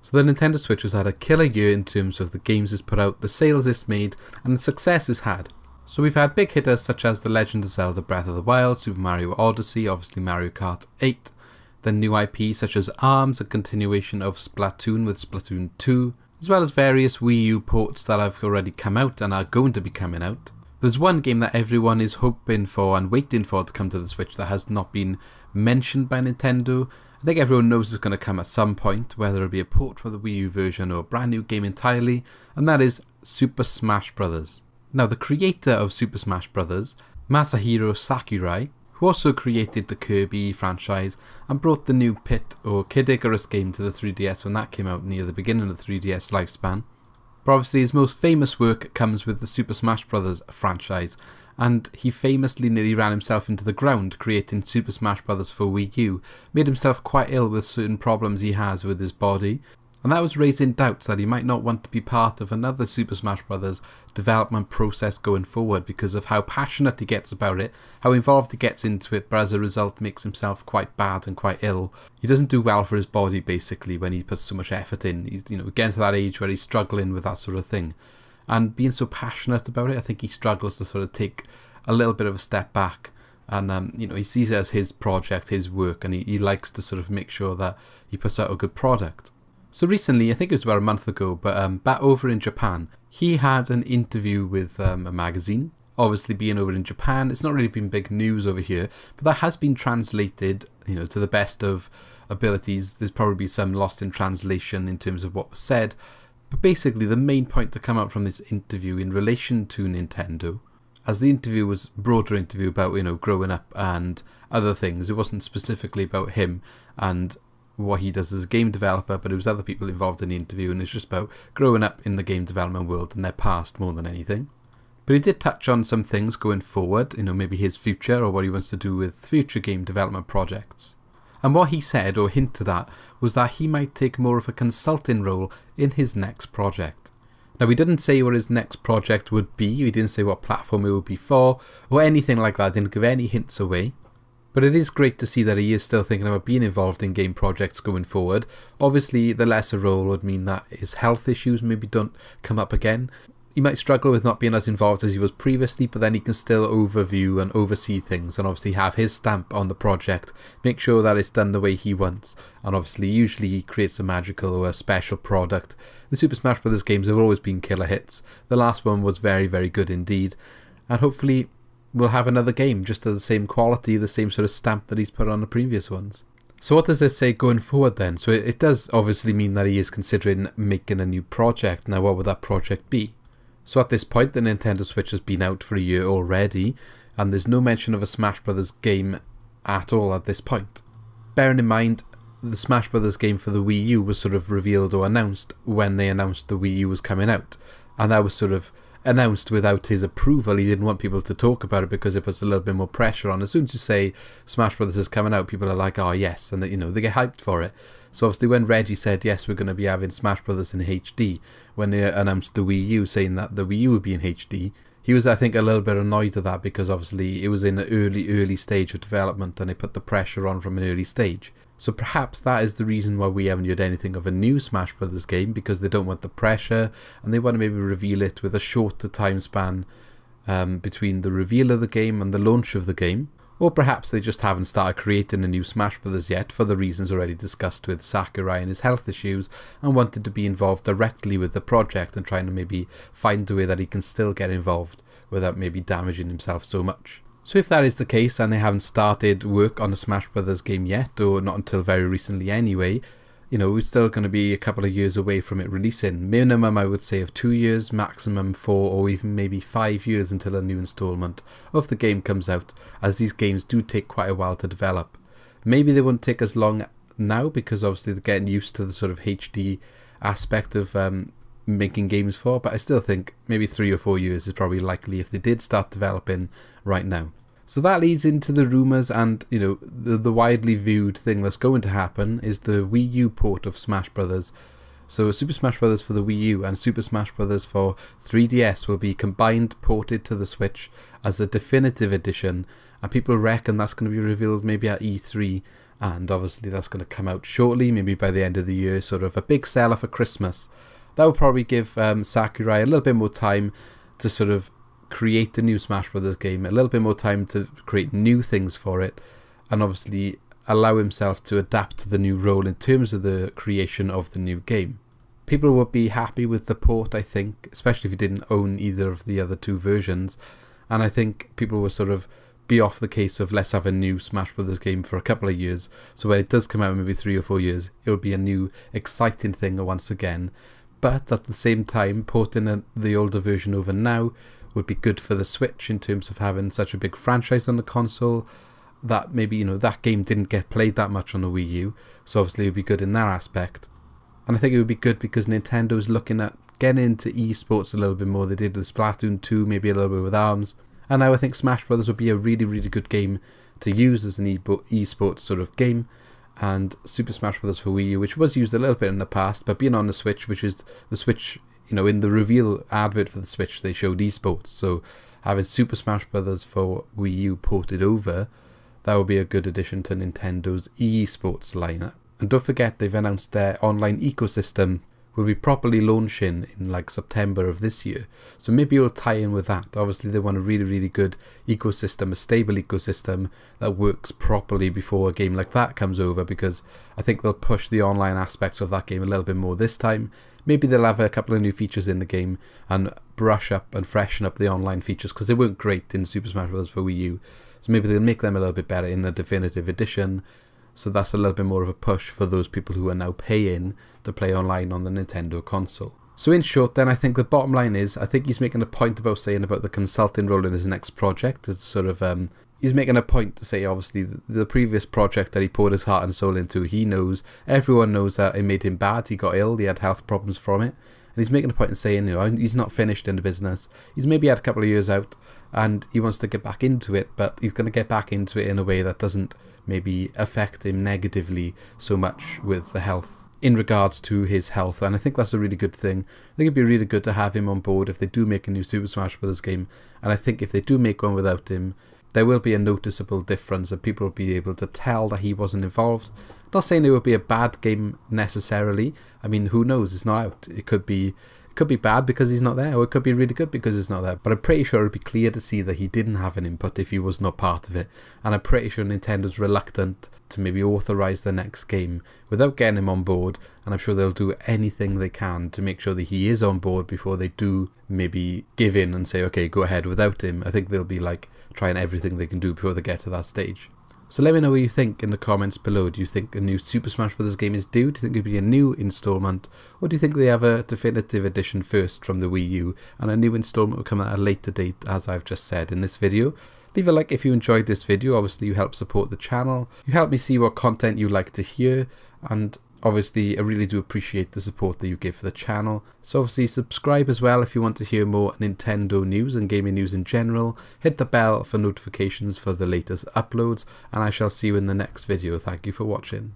So the Nintendo Switch has had a killer year in terms of the games it's put out, the sales it's made, and the success it's had. So we've had big hitters such as The Legend of Zelda Breath of the Wild, Super Mario Odyssey, obviously Mario Kart 8, then new IP such as ARMS, a continuation of Splatoon with Splatoon 2, as well as various Wii U ports that have already come out and are going to be coming out. There's one game that everyone is hoping for and waiting for to come to the Switch that has not been mentioned by Nintendo. I think everyone knows it's going to come at some point, whether it be a port for the Wii U version or a brand new game entirely, and that is Super Smash Bros. Now, the creator of Super Smash Bros., Masahiro Sakurai, who also created the Kirby franchise and brought the new Pit or Kid Icarus game to the 3DS when that came out near the beginning of the 3DS lifespan. But obviously his most famous work comes with the Super Smash Bros. Franchise, and he famously nearly ran himself into the ground creating Super Smash Bros. For Wii U, made himself quite ill with certain problems he has with his body, and that was raising doubts that he might not want to be part of another Super Smash Bros. Development process going forward because of how passionate he gets about it, how involved he gets into it, but as a result makes himself quite bad and quite ill. He doesn't do well for his body basically when he puts so much effort in. He's getting to that age where he's struggling with that sort of thing. And being so passionate about it, I think he struggles to sort of take a little bit of a step back. And, he sees it as his project, his work, and he likes to sort of make sure that he puts out a good product. So recently, I think it was about a month ago, but back over in Japan, he had an interview with a magazine. Obviously, being over in Japan, it's not really been big news over here, but that has been translated, to the best of abilities. There's probably some lost in translation in terms of what was said, but basically the main point to come out from this interview in relation to Nintendo, as the interview was a broader interview about, growing up and other things. It wasn't specifically about him and what he does as a game developer, but it was other people involved in the interview, and it's just about growing up in the game development world and their past more than anything. But he did touch on some things going forward, maybe his future or what he wants to do with future game development projects. And what he said or hinted at was that he might take more of a consulting role in his next project. Now, he didn't say what his next project would be, he didn't say what platform it would be for, or anything like that, didn't give any hints away. But it is great to see that he is still thinking about being involved in game projects going forward. Obviously, the lesser role would mean that his health issues maybe don't come up again. He might struggle with not being as involved as he was previously, but then he can still overview and oversee things and obviously have his stamp on the project, make sure that it's done the way he wants. And obviously, usually he creates a magical or a special product. The Super Smash Bros. Games have always been killer hits. The last one was very, very good indeed. And hopefully we'll have another game just of the same quality, the same sort of stamp that he's put on the previous ones. So what does this say going forward then? So it does obviously mean that he is considering making a new project. Now, what would that project be? So at this point, the Nintendo Switch has been out for a year already, and there's no mention of a Smash Bros. Game at all at this point. Bearing in mind, the Smash Bros. Game for the Wii U was sort of revealed or announced when they announced the Wii U was coming out, and that was sort of announced without his approval. He didn't want people to talk about it because it puts a little bit more pressure on. As soon as you say Smash Bros. Is coming out, people are like, oh yes, and they get hyped for it. So obviously when Reggie said, yes, we're going to be having Smash Bros. In HD, when they announced the Wii U, saying that the Wii U would be in HD, he was, I think, a little bit annoyed at that because obviously it was in an early stage of development and they put the pressure on from an early stage. So perhaps that is the reason why we haven't heard anything of a new Smash Bros. Game, because they don't want the pressure and they want to maybe reveal it with a shorter time span between the reveal of the game and the launch of the game. Or perhaps they just haven't started creating a new Smash Bros. Yet for the reasons already discussed with Sakurai and his health issues, and wanted to be involved directly with the project and trying to maybe find a way that he can still get involved without maybe damaging himself so much. So if that is the case and they haven't started work on a Smash Bros. Game yet, or not until very recently anyway, we're still going to be a couple of years away from it releasing. Minimum, I would say, of 2 years, maximum 4 or even maybe 5 years until a new installment of the game comes out, as these games do take quite a while to develop. Maybe they won't take as long now because obviously they're getting used to the sort of HD aspect of making games for, but I still think maybe 3 or 4 years is probably likely if they did start developing right now. So that leads into the rumours and, the widely viewed thing that's going to happen is the Wii U port of Smash Bros. So Super Smash Bros. For the Wii U and Super Smash Bros. For 3DS will be combined, ported to the Switch as a definitive edition, and people reckon that's going to be revealed maybe at E3, and obviously that's going to come out shortly, maybe by the end of the year, sort of a big seller for Christmas. That will probably give Sakurai a little bit more time to sort of create a new Smash Brothers game, a little bit more time to create new things for it, and obviously allow himself to adapt to the new role in terms of the creation of the new game. People would be happy with the port, I think, especially if you didn't own either of the other two versions, and I think people will sort of be off the case of let's have a new Smash Brothers game for a couple of years, so when it does come out in maybe 3 or 4 years, it'll be a new exciting thing once again. But at the same time, porting the older version over now would be good for the Switch in terms of having such a big franchise on the console that maybe, that game didn't get played that much on the Wii U, so obviously it would be good in that aspect. And I think it would be good because Nintendo's looking at getting into esports a little bit more. They did with Splatoon 2, maybe a little bit with ARMS, and now I think Smash Brothers would be a really, really good game to use as an esports sort of game. And Super Smash Bros. For Wii U, which was used a little bit in the past, but being on the Switch, which is the Switch, in the reveal advert for the Switch, they showed esports. So having Super Smash Bros. For Wii U ported over, that would be a good addition to Nintendo's esports lineup. And don't forget, they've announced their online ecosystem will be properly launching in like September of this year. So maybe it'll tie in with that. Obviously they want a really, really good ecosystem, a stable ecosystem that works properly before a game like that comes over, because I think they'll push the online aspects of that game a little bit more this time. Maybe they'll have a couple of new features in the game and brush up and freshen up the online features, because they weren't great in Super Smash Bros. For Wii U. So maybe they'll make them a little bit better in a definitive edition. So that's a little bit more of a push for those people who are now paying to play online on the Nintendo console. So in short then, I think the bottom line is, I think he's making a point about saying about the consulting role in his next project. It's sort of, he's making a point to say, obviously, the previous project that he poured his heart and soul into, he knows, everyone knows that it made him bad, he got ill, he had health problems from it. And he's making a point in saying, he's not finished in the business. He's maybe had a couple of years out and he wants to get back into it, but he's going to get back into it in a way that doesn't maybe affect him negatively so much with the health, in regards to his health. And I think that's a really good thing. I think it'd be really good to have him on board if they do make a new Super Smash Bros. Game. And I think if they do make one without him, there will be a noticeable difference and people will be able to tell that he wasn't involved. Not saying it would be a bad game necessarily. I mean, who knows? It's not out. It could be bad because he's not there, or it could be really good because he's not there. But I'm pretty sure it would be clear to see that he didn't have an input if he was not part of it. And I'm pretty sure Nintendo's reluctant to maybe authorize the next game without getting him on board. And I'm sure they'll do anything they can to make sure that he is on board before they do maybe give in and say, okay, go ahead without him. I think they'll be like trying everything they can do before they get to that stage. So let me know what you think in the comments below. Do you think a new Super Smash Bros. Game is due? Do you think it would be a new installment? Or do you think they have a definitive edition first from the Wii U and a new installment will come at a later date, as I've just said in this video? Leave a like if you enjoyed this video. Obviously you help support the channel. You help me see what content you like to hear, and obviously I really do appreciate the support that you give for the channel. So obviously subscribe as well if you want to hear more Nintendo news and gaming news in general. Hit the bell for notifications for the latest uploads, and I shall see you in the next video. Thank you for watching.